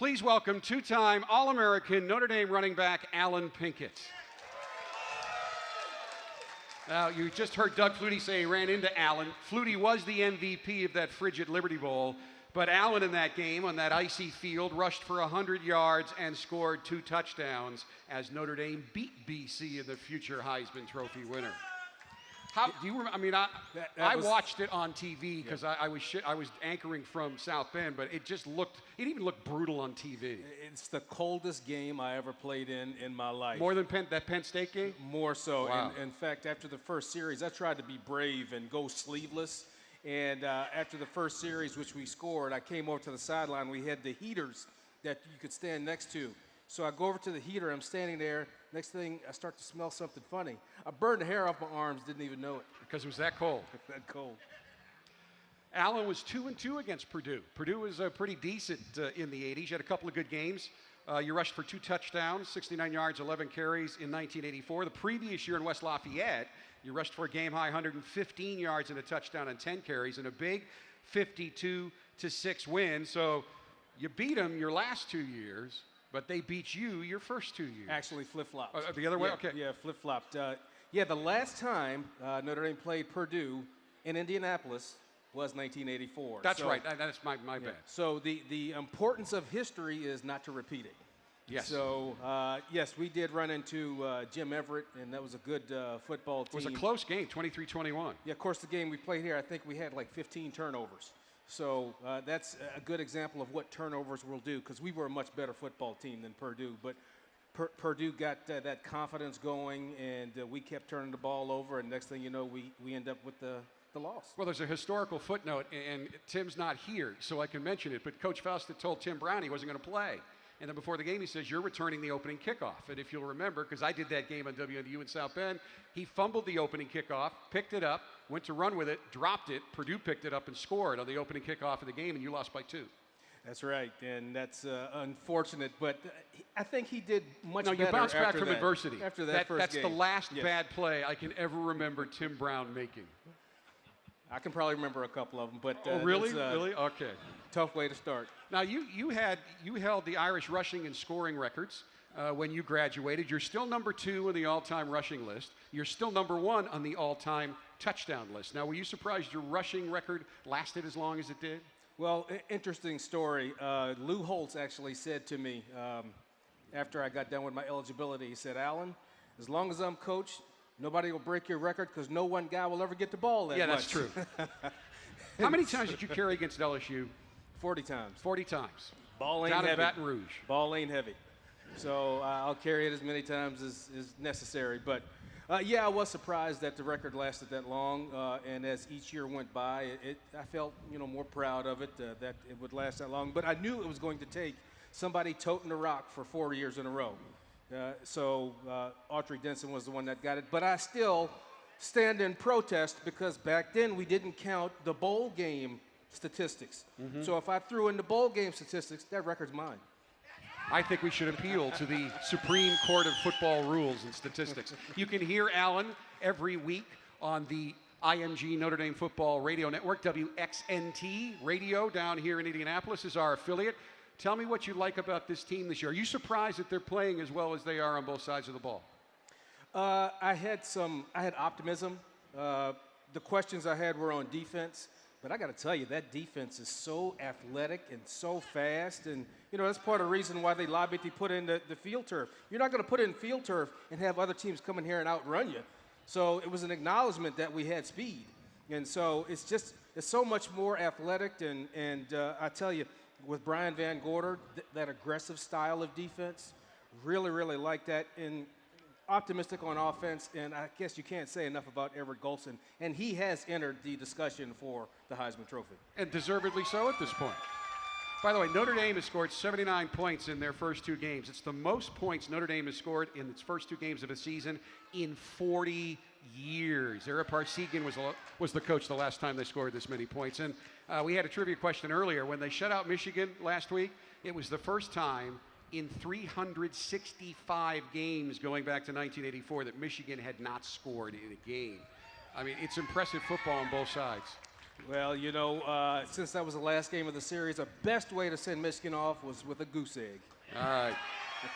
Please welcome two-time All-American Notre Dame running back Alan Pinkett. Now, you just heard Doug Flutie say he ran into Alan. Flutie was the MVP of that frigid Liberty Bowl, but Alan in that game on that icy field rushed for 100 yards and scored 2 touchdowns as Notre Dame beat BC in the future Heisman Trophy winner. How do you remember? I mean, I watched it on TV because I was anchoring from South Bend, but it even looked brutal on TV. It's the coldest game I ever played in my life. More than that Penn State game? More so. Wow. In fact, after the first series, I tried to be brave and go sleeveless. And after the first series, which we scored, I came over to the sideline. We had the heaters that you could stand next to. So I go over to the heater. I'm standing there. Next thing, I start to smell something funny. I burned the hair off my arms, didn't even know it. Because it was that cold. That cold. Allen was 2-2 against Purdue. Purdue was pretty decent in the 80s. You had a couple of good games. You rushed for 2 touchdowns, 69 yards, 11 carries in 1984. The previous year in West Lafayette, you rushed for a game-high 115 yards and a touchdown and 10 carries in a big 52-6 win. So you beat them your last 2 years, but they beat you your first 2 years. Actually flip-flopped. The other way? Yeah, Okay. Yeah, flip-flopped. The last time Notre Dame played Purdue in Indianapolis was 1984. That's right. That's my bad. So the importance of history is not to repeat it. Yes. So, yes, we did run into Jim Everett, and that was a good football team. It was a close game, 23-21. Yeah, of course, the game we played here, I think we had like 15 turnovers. So that's a good example of what turnovers will do, because we were a much better football team than Purdue. But Purdue got that confidence going, and we kept turning the ball over, and next thing you know, we end up with the loss. Well, there's a historical footnote, and Tim's not here, so I can mention it, but Coach Faust had told Tim Brown he wasn't going to play. And then before the game, he says, you're returning the opening kickoff. And if you'll remember, because I did that game on WNU in South Bend, he fumbled the opening kickoff, picked it up, went to run with it, dropped it. Purdue picked it up and scored on the opening kickoff of the game, and you lost by 2. That's right, and that's unfortunate, but I think he did much better. No, you bounced back from that. adversity. After that first that's game. the last bad play I can ever remember Tim Brown making. I can probably remember a couple of them, but oh, really? Really? Okay. Tough way to start. Now you held the Irish rushing and scoring records when you graduated. You're still number 2 on the all-time rushing list. You're still number 1 on the all-time touchdown list. Now, were you surprised your rushing record lasted as long as it did? Well, interesting story. Lou Holtz actually said to me after I got done with my eligibility, he said, Alan, as long as I'm coach, nobody will break your record because no one guy will ever get the ball that much. Yeah, that's true. How many times did you carry against LSU? 40 times. 40 times. Ball ain't down heavy. in Baton Rouge. Ball ain't heavy. So I'll carry it as many times as necessary. But, I was surprised that the record lasted that long. And as each year went by, I felt more proud of it, that it would last that long. But I knew it was going to take somebody toting the rock for 4 years in a row. So Autry Denson was the one that got it. But I still stand in protest because back then we didn't count the bowl game statistics. Mm-hmm. So if I threw in the bowl game statistics, that record's mine. I think we should appeal to the Supreme Court of Football Rules and Statistics. You can hear Alan every week on the IMG Notre Dame Football Radio Network. WXNT Radio down here in Indianapolis is our affiliate. Tell me what you like about this team this year. Are you surprised that they're playing as well as they are on both sides of the ball? I had optimism. The questions I had were on defense. But I got to tell you, that defense is so athletic and so fast. And, that's part of the reason why they lobbied to put in the field turf. You're not going to put in field turf and have other teams come in here and outrun you. So it was an acknowledgement that we had speed. And so it's so much more athletic. And I tell you, with Brian Van Gorder, that aggressive style of defense, really, really like that. And optimistic on offense, and I guess you can't say enough about Everett Golson, and he has entered the discussion for the Heisman Trophy. And deservedly so at this point. By the way, Notre Dame has scored 79 points in their first 2 games. It's the most points Notre Dame has scored in its first 2 games of a season in 40 years. Ara Parsegian was the coach the last time they scored this many points. And we had a trivia question earlier. When they shut out Michigan last week, it was the first time in 365 games going back to 1984 that Michigan had not scored in a game. I mean, it's impressive football on both sides. Well, since that was the last game of the series, the best way to send Michigan off was with a goose egg. All right.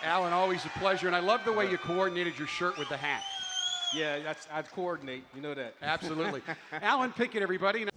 Alan, always a pleasure. And I love the way you coordinated your shirt with the hat. Yeah, I'd coordinate. You know that. Absolutely. Alan Pinkett, everybody.